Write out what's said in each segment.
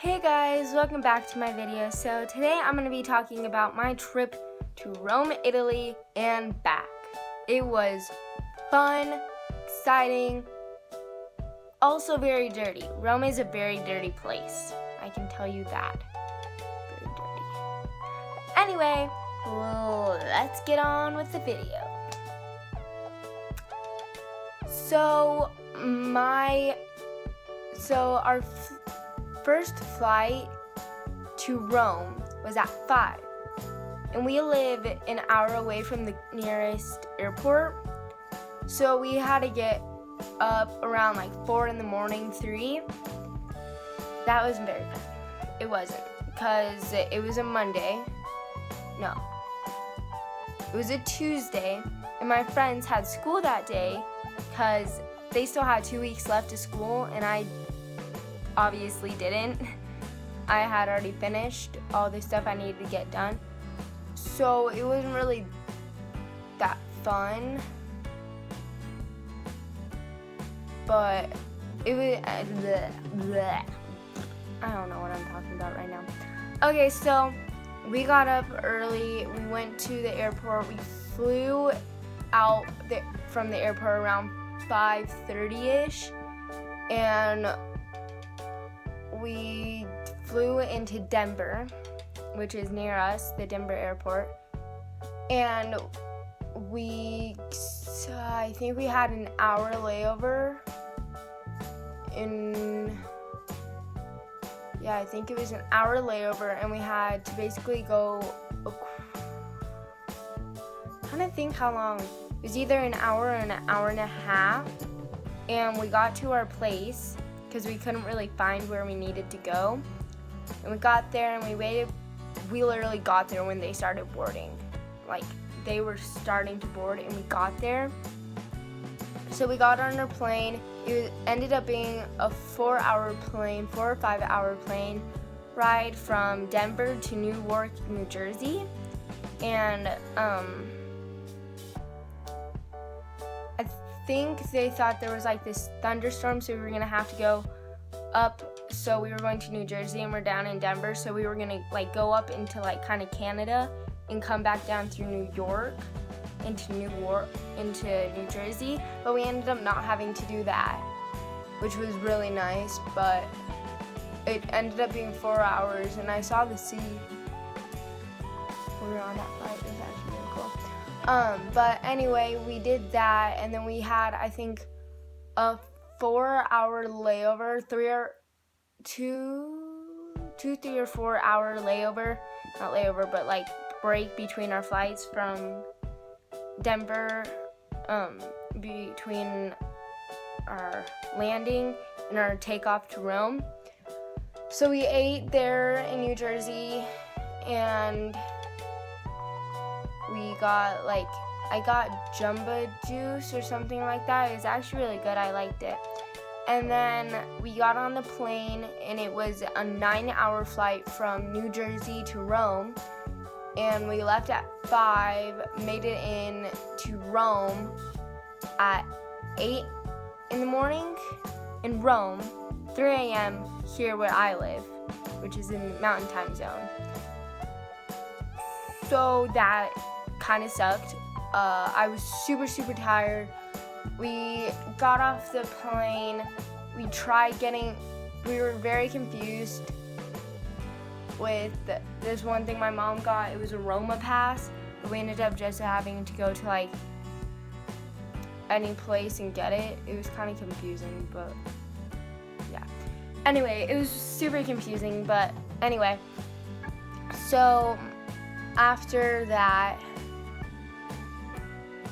Hey guys, welcome back to my video. So today I'm going to be talking about my trip to Rome, Italy and back. It was fun, exciting, also very dirty. Rome is a very dirty place. I can tell you that. Very dirty. Anyway, let's get on with the video. So our first flight to Rome was at 5, and we live an hour away from the nearest airport, so we had to get up around like 4 in the morning, 3. That wasn't very fun. It wasn't, because it was a Monday. No, it was a Tuesday, and my friends had school that day because they still had 2 weeks left of school, and I obviously didn't. I had already finished all the stuff I needed to get done, so it wasn't really that fun, but it was bleh. I don't know what I'm talking about right now. Okay, so we got up early, we went to the airport, we flew out from the airport around 5:30ish, and we flew into Denver, which is near us, the Denver airport, and I think we had an hour layover I think it was an hour layover, and we had to basically go, I'm trying to think how long, it was either an hour or an hour and a half, and we got to our place, because we couldn't really find where we needed to go. And we got there and we waited. We literally got there when they started boarding. Like, they were starting to board and we got there. So we got on our plane. It ended up being a 4 or 5 hour plane ride from Denver to Newark, New Jersey. And I think they thought there was like this thunderstorm, so we were gonna have to go up. So we were going to New Jersey and we're down in Denver, so we were gonna like go up into like kind of Canada and come back down through New York into New Jersey, but we ended up not having to do that, which was really nice. But it ended up being 4 hours, and I saw the sea. We were on that flight. It was actually really cool. But anyway, we did that, and then we had, I think, a 4 hour layover, 3 or 4 hour layover, not layover, but like break between our flights from Denver, between our landing and our takeoff to Rome. So we ate there in New Jersey, and we got I got Jamba Juice or something like that. It was actually really good. I liked it. And then we got on the plane, and it was a 9-hour flight from New Jersey to Rome. And we left at 5, made it in to Rome at 8 in the morning in Rome, 3 a.m. here where I live, which is in Mountain Time Zone. So that kind of sucked. I was super tired. We got off the plane. We were very confused with this one thing my mom got. It was a Roma pass, but we ended up just having to go to like any place and get it. It was kind of confusing, but yeah. Anyway, it was super confusing, but anyway. So after that,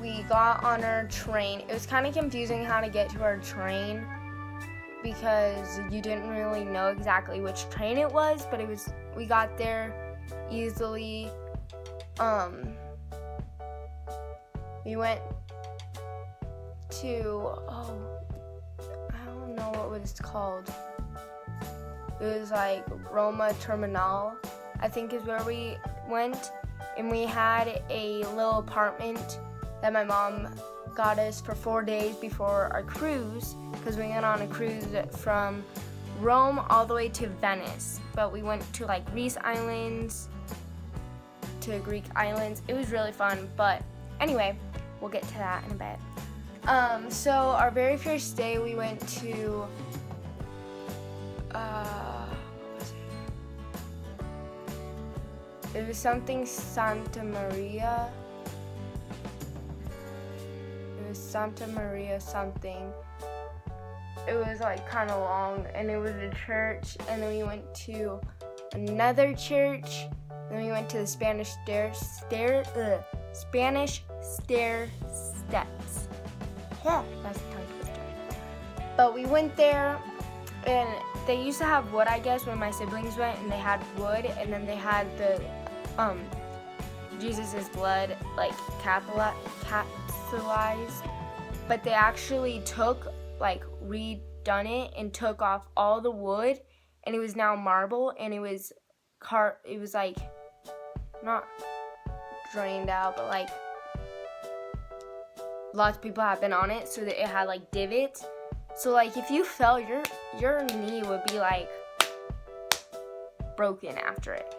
we got on our train. It was kind of confusing how to get to our train because you didn't really know exactly which train it was, but we got there easily. We went to, I don't know what it's called. It was like Roma Terminal, I think is where we went, and we had a little apartment that my mom got us for 4 days before our cruise, because we went on a cruise from Rome all the way to Venice, but we went to like Greece Islands, to Greek islands. It was really fun, but anyway, we'll get to that in a bit. So our very first day we went to what was it? It was something Santa Maria. It was Santa Maria something. It was like kind of long, and it was a church, and then we went to another church. Then we went to the Spanish stair steps. Yeah, that's a tongue twister. But we went there, and they used to have wood, I guess, when my siblings went, and they had wood, and then they had the Jesus' blood like capsulized. But they actually took redone it and took off all the wood, and it was now marble, and it was like not drained out, but like lots of people have been on it, so that it had like divots. So like if you fell, your knee would be like broken after it.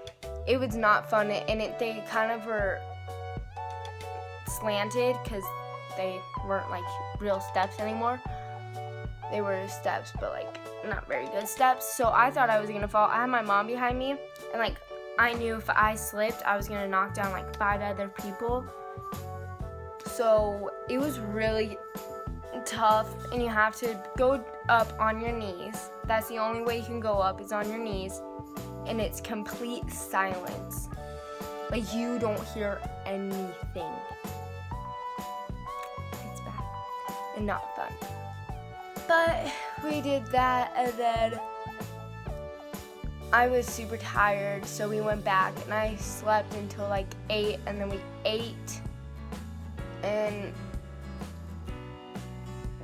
It was not fun, and they kind of were slanted because they weren't like real steps anymore. They were steps, but like not very good steps. So I thought I was gonna fall. I had my mom behind me, and like I knew if I slipped, I was gonna knock down like 5 other people. So it was really tough, and you have to go up on your knees. That's the only way you can go up, is on your knees, and it's complete silence. Like you don't hear anything. It's bad and not fun. But we did that, and then I was super tired, so we went back, and I slept until like 8, and then we ate, and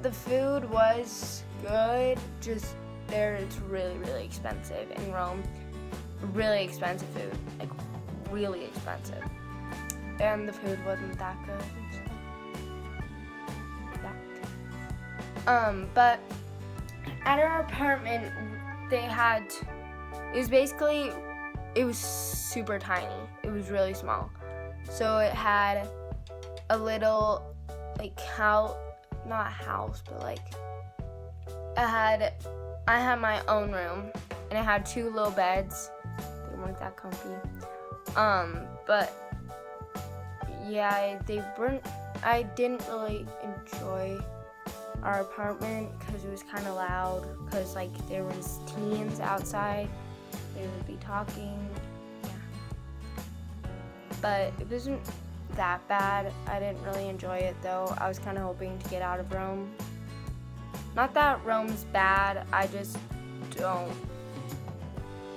the food was good, just there it's really, really expensive in Rome. Really expensive food, like really expensive. And the food wasn't that good. But at our apartment, it was super tiny. It was really small. So it had a little, like, not house, but like, I had my own room, and it had 2 little beds. They weren't that comfy. But yeah, I didn't really enjoy our apartment because it was kind of loud, because like there was teens outside, they would be talking. Yeah, but it wasn't that bad. I didn't really enjoy it though. I was kind of hoping to get out of Rome. Not that Rome's bad, I just don't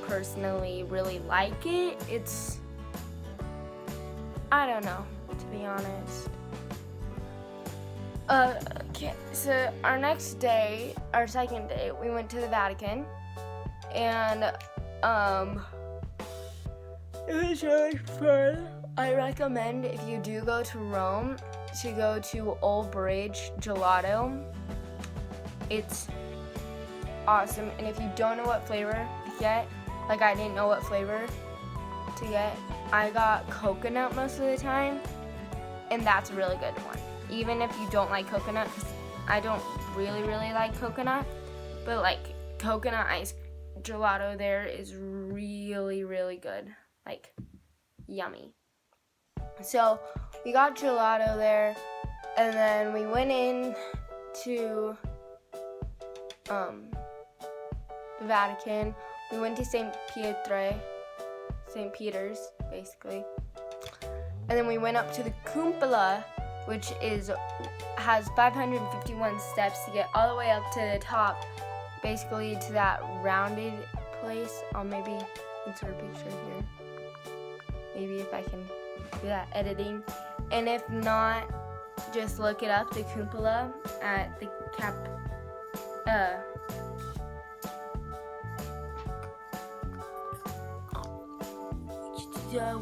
personally really like it. I don't know, to be honest. Okay, so our second day, we went to the Vatican, and it was really fun. I recommend, if you do go to Rome, to go to Old Bridge Gelato. It's awesome, and if you don't know what flavor to get, like I didn't know what flavor to get, I got coconut most of the time, and that's a really good one. Even if you don't like coconut, because I don't really like coconut, but like coconut ice gelato there is really, really good, like yummy. So we got gelato there, and then we went in to the Vatican. We went to St. Peter's, basically. And then we went up to the Cupola, which has 551 steps to get all the way up to the top, basically to that rounded place. I'll maybe insert a picture here. Maybe if I can do that editing. And if not, just look it up, the Cupola at the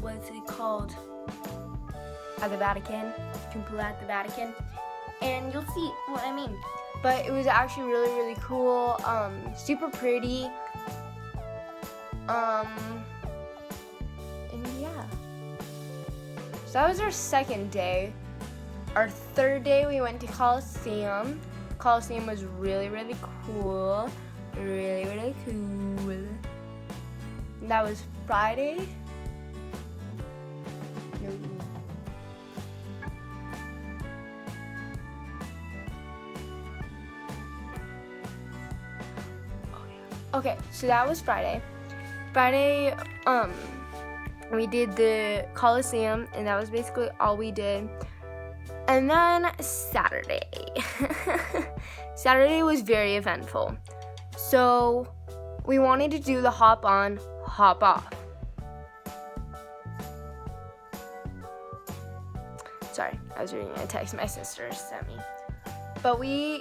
what's it called? At the Vatican, Cupola at the Vatican, and you'll see what I mean. but it was actually really, really cool. Super pretty. And yeah. So that was our second day. Our third day, we went to Coliseum. Coliseum was really, really cool. Really, really cool. And that was Friday. No. Okay, so that was Friday. Friday, we did the Coliseum, and that was basically all we did. And then Saturday. Saturday was very eventful. So we wanted to do the hop on, hop off. Sorry, I was reading a text my sister sent me. But we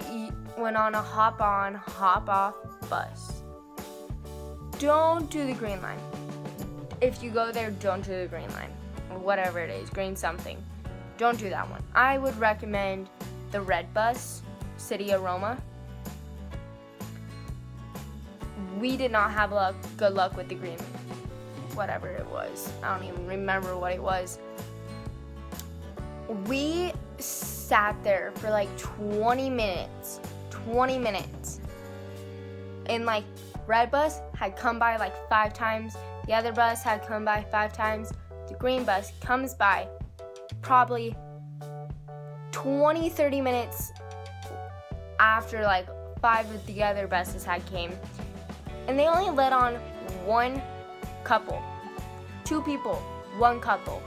went on a hop on, hop off bus. Don't do the green line. If you go there, don't do the green line. Or whatever it is, green something. Don't do that one. I would recommend the red bus, City Aroma. We did not have good luck with the green, whatever it was. I don't even remember what it was. We sat there for like 20 minutes. 20 minutes. And like red bus had come by like 5 times. The other bus had come by 5 times. The green bus comes by probably 20-30 minutes after like 5 of the other buses had came. And they only let on 1 couple. 2 people, 1 couple.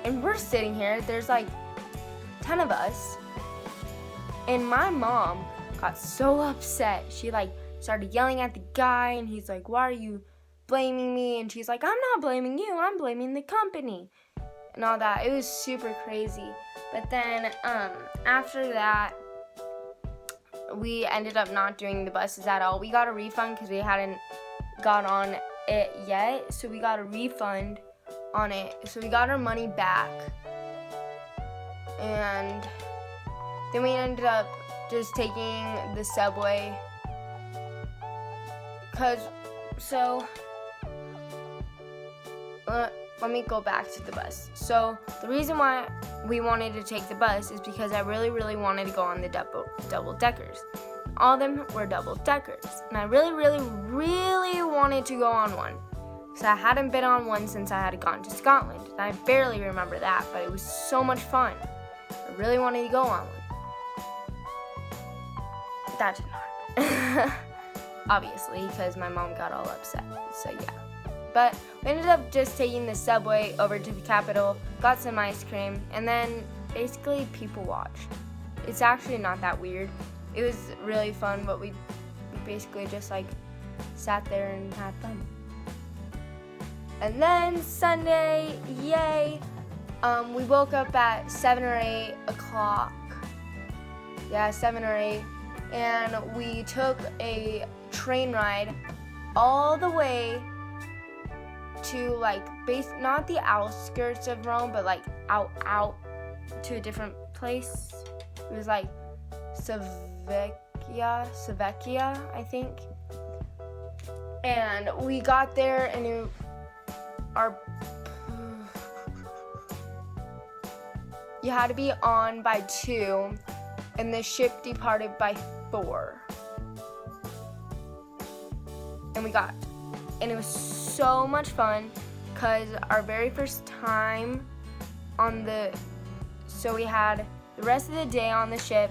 And we're sitting here, there's like 10 of us. And my mom got so upset. She like started yelling at the guy, and he's like, "Why are you blaming me?" And she's like, "I'm not blaming you, I'm blaming the company." And all that. It was super crazy. But then after that, we ended up not doing the buses at all. We got a refund because we hadn't got on it yet. So we got a refund on it. So we got our money back. And then we ended up just taking the subway. Let me go back to the bus. So the reason why we wanted to take the bus is because I really, really wanted to go on the double deckers. All of them were double deckers. And I really, really, really wanted to go on one. So I hadn't been on one since I had gone to Scotland. And I barely remember that, but it was so much fun. I really wanted to go on one. That didn't happen. Obviously, because my mom got all upset. So yeah. But we ended up just taking the subway over to the Capitol, got some ice cream, and then basically people watched. It's actually not that weird. It was really fun, but we basically just like sat there and had fun. And then Sunday, yay! We woke up at 7 or 8 o'clock. Yeah, 7 or 8. And we took a train ride all the way to like not the outskirts of Rome, but like out to a different place. It was like Savecchia, I think. And we got there, and you had to be on by 2, and the ship departed by 4. And it was so much fun, because our very first time so we had the rest of the day on the ship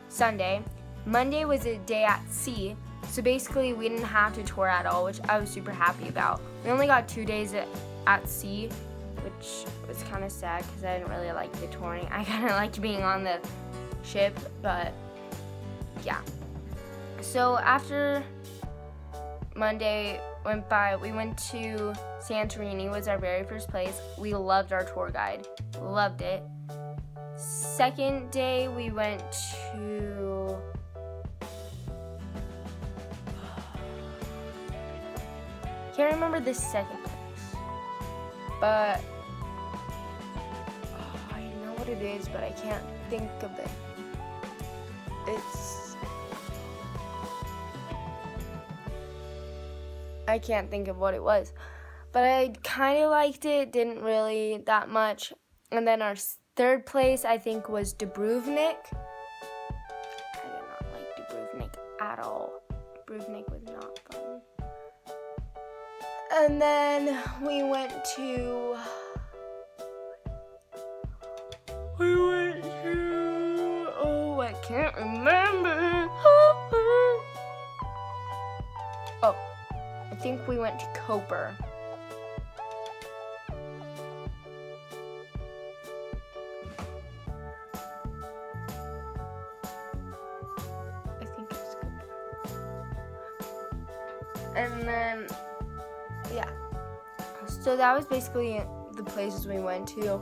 Sunday. Monday was a day at sea, so basically we didn't have to tour at all, which I was super happy about. We only got 2 days at sea, which was kind of sad because I didn't really like the touring. I kind of liked being on the ship, but yeah. So after Monday went by, we went to Santorini, was our very first place. We loved our tour guide, loved it. Second day we went to can't remember the second place, but I know what it is, but I can't think of it. I can't think of what it was. But I kind of liked it, didn't really that much. And then our third place, I think, was Dubrovnik. I did not like Dubrovnik at all. Dubrovnik was not fun. And then we went to... Oh, I can't remember. Oh, I think we went to Koper. And then, yeah. So that was basically the places we went to.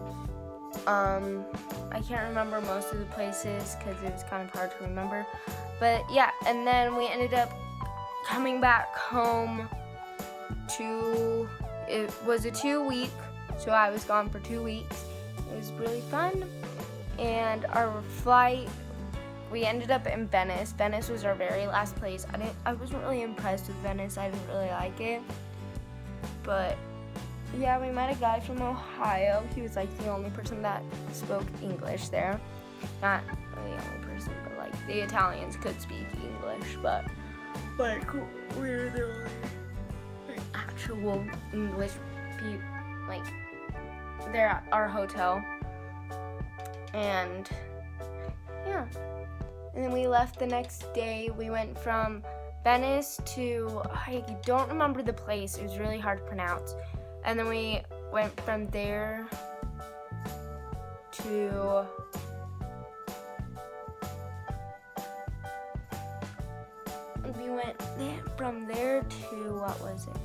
I can't remember most of the places because it was kind of hard to remember. But yeah, and then we ended up coming back home it was a 2-week, so I was gone for 2 weeks. It was really fun. And our flight, we ended up in Venice. Venice was our very last place. I wasn't really impressed with Venice. I didn't really like it. But yeah, we met a guy from Ohio. He was like the only person that spoke English there. Not really the only person, but like the Italians could speak English, but like we were the only actual English people like there at our hotel. And yeah. And then we left the next day. We went from Venice to, I don't remember the place. It was really hard to pronounce. And then we went from there to what was it?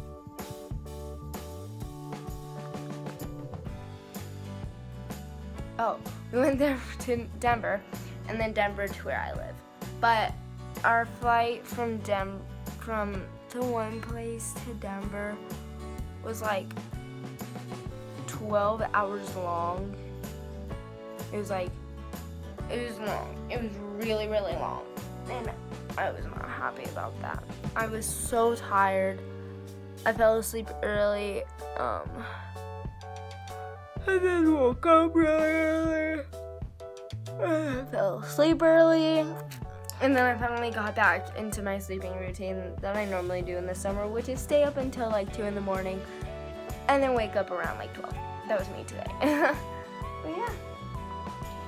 Oh, we went there to Denver, and then Denver to where I live. But our flight from the one place to Denver was like 12 hours long. It was long. It was really, really long. And I was not happy about that. I was so tired. I fell asleep early. And then woke up really early. I fell asleep early. And then I finally got back into my sleeping routine that I normally do in the summer, which is stay up until like 2 in the morning and then wake up around like 12. That was me today. But yeah,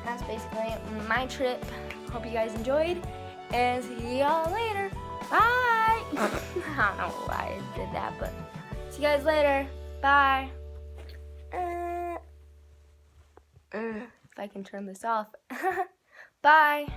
that's basically my trip. Hope you guys enjoyed, and see y'all later. Bye. I don't know why I did that, but see you guys later. Bye. If I can turn this off. Bye.